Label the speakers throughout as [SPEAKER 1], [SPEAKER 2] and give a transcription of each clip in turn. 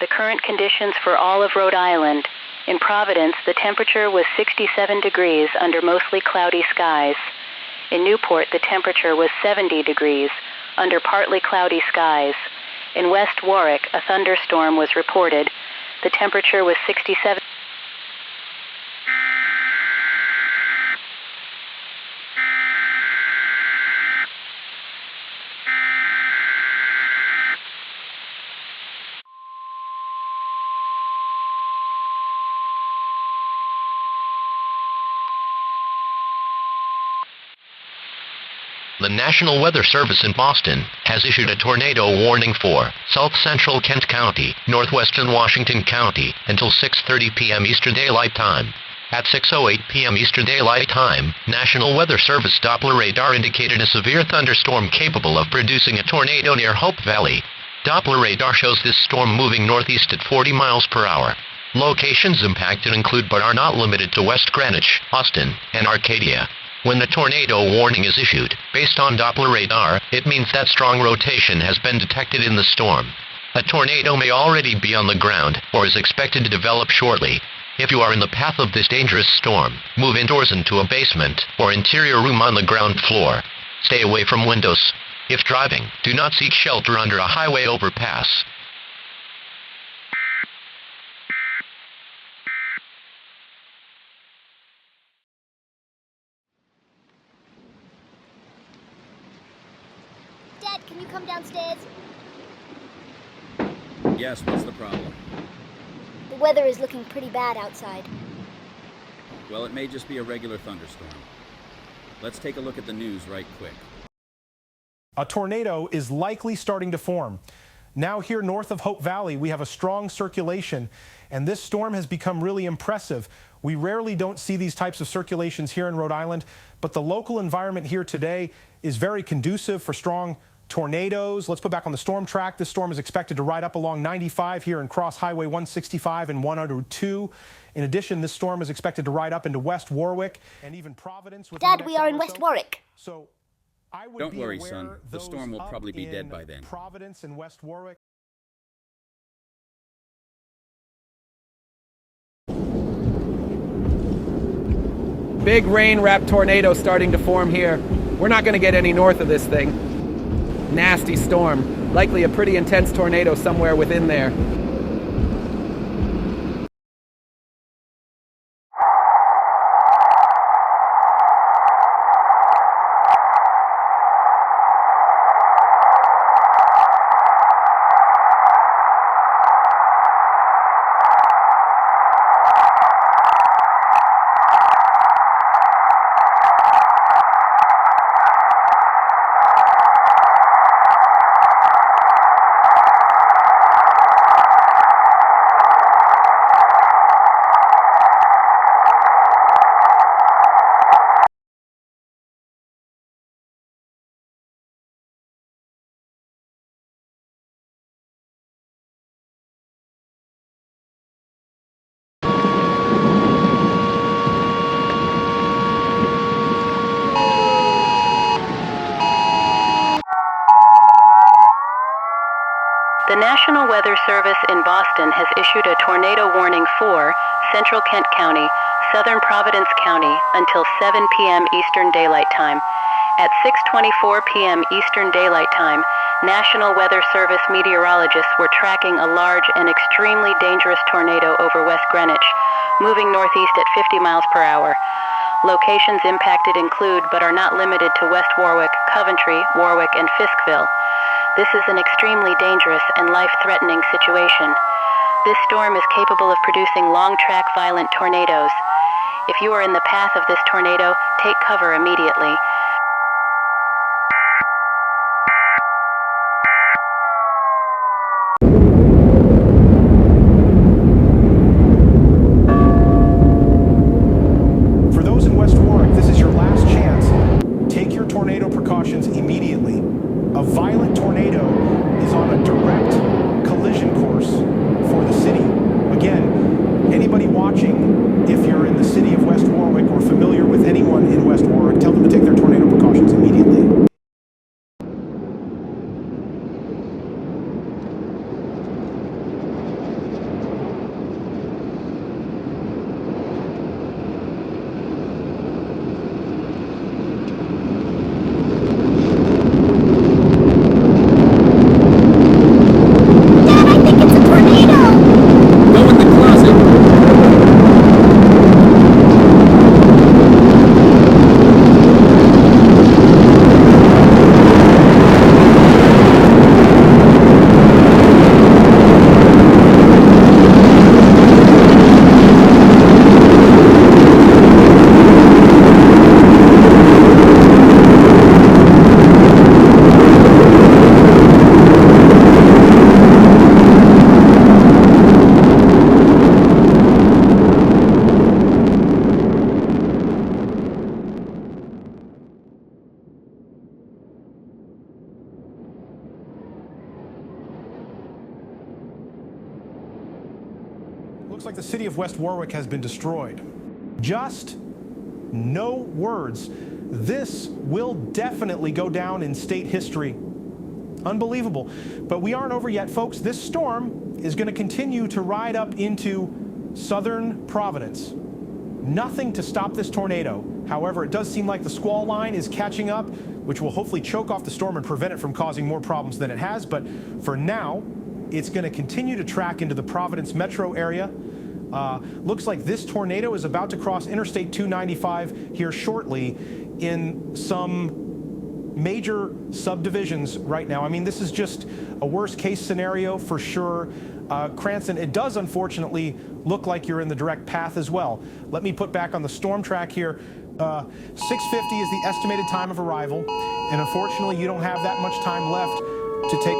[SPEAKER 1] the current conditions for all of Rhode Island. In Providence, the temperature was 67 degrees under mostly cloudy skies. In Newport, the temperature was 70 degrees under partly cloudy skies. In West Warwick, a thunderstorm was reported. The temperature was 67.
[SPEAKER 2] The National Weather Service in Boston has issued a tornado warning for South Central Kent County, Northwestern Washington County, until 6:30 p.m. Eastern Daylight Time. At 6:08 p.m. Eastern Daylight Time, National Weather Service Doppler radar indicated a severe thunderstorm capable of producing a tornado near Hope Valley. Doppler radar shows this storm moving northeast at 40 miles per hour. Locations impacted include but are not limited to West Greenwich, Austin, and Arcadia. When the tornado warning is issued, based on Doppler radar, it means that strong rotation has been detected in the storm. A tornado may already be on the ground, or is expected to develop shortly. If you are in the path of this dangerous storm, move indoors into a basement or interior room on the ground floor. Stay away from windows. If driving, do not seek shelter under a highway overpass.
[SPEAKER 3] Dad, can you come downstairs?
[SPEAKER 4] Yes, what's the problem?
[SPEAKER 3] The weather is looking pretty bad outside.
[SPEAKER 4] Well, it may just be a regular thunderstorm. Let's take a look at the news right quick.
[SPEAKER 5] A tornado is likely starting to form. Now here north of Hope Valley, we have a strong circulation, and this storm has become really impressive. We rarely don't see these types of circulations here in Rhode Island, but the local environment here today is very conducive for strong tornadoes. Let's put back on the storm track. This storm is expected to ride up along 95 here and cross Highway 165 and 102. In addition, this storm is expected to ride up into West Warwick and even Providence.
[SPEAKER 3] Dad, we are in West Warwick.
[SPEAKER 5] So I would
[SPEAKER 4] Don't
[SPEAKER 5] be
[SPEAKER 4] worry,
[SPEAKER 5] aware
[SPEAKER 4] son. The storm will
[SPEAKER 5] those
[SPEAKER 4] probably
[SPEAKER 5] up
[SPEAKER 4] be dead
[SPEAKER 5] in
[SPEAKER 4] by then.
[SPEAKER 5] Providence and West Warwick.
[SPEAKER 6] Big rain-wrapped tornado starting to form here. We're not going to get any north of this thing. Nasty storm. Likely a pretty intense tornado somewhere within there.
[SPEAKER 1] The National Weather Service in Boston has issued a tornado warning for Central Kent County, Southern Providence County until 7 p.m. Eastern Daylight Time. At 6:24 p.m. Eastern Daylight Time, National Weather Service meteorologists were tracking a large and extremely dangerous tornado over West Greenwich, moving northeast at 50 miles per hour. Locations impacted include, but are not limited to, West Warwick, Coventry, Warwick, and Fiskville. This is an extremely dangerous and life-threatening situation. This storm is capable of producing long-track violent tornadoes. If you are in the path of this tornado, take cover immediately.
[SPEAKER 5] For those in West Warwick, this is your last chance. Take your tornado precautions immediately. A violent tornado is on a direct collision course for the city. Again, anybody watching, if you're in the city of West Warwick or familiar with anyone in West Warwick, tell them to take their tornado Looks like the city of West Warwick has been destroyed. Just no words. This will definitely go down in state history. Unbelievable. But we aren't over yet, folks. This storm is going to continue to ride up into southern Providence. Nothing to stop this tornado. However, it does seem like the squall line is catching up, which will hopefully choke off the storm and prevent it from causing more problems than it has. But for now, it's going to continue to track into the Providence metro area. Looks like this tornado is about to cross Interstate 295 here shortly in some major subdivisions right now. I mean, this is just a worst case scenario for sure. Cranston, it does unfortunately look like you're in the direct path as well. Let me put back on the storm track here. 6:50 is the estimated time of arrival, and unfortunately you don't have that much time left to take.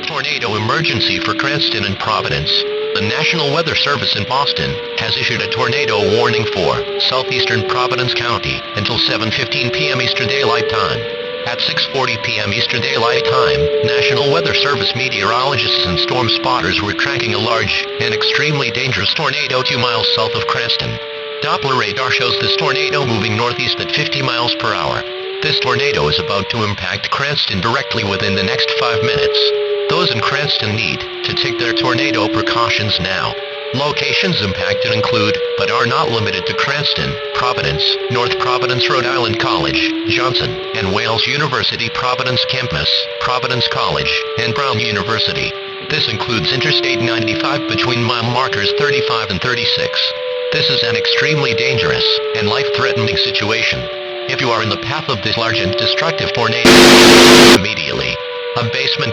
[SPEAKER 2] Tornado emergency for Cranston and Providence. The National Weather Service in Boston has issued a tornado warning for southeastern Providence County until 7:15 p.m. Eastern Daylight Time. At 6:40 p.m. Eastern Daylight Time, National Weather Service meteorologists and storm spotters were tracking a large and extremely dangerous tornado 2 miles south of Cranston. Doppler radar shows this tornado moving northeast at 50 miles per hour. This tornado is about to impact Cranston directly within the next 5 minutes. Those in Cranston need to take their tornado precautions now. Locations impacted include, but are not limited to Cranston, Providence, North Providence Rhode Island College, Johnson and Wales University Providence Campus, Providence College, and Brown University. This includes Interstate 95 between mile markers 35 and 36. This is an extremely dangerous and life-threatening situation. If you are in the path of this large and destructive tornado, immediately. A basement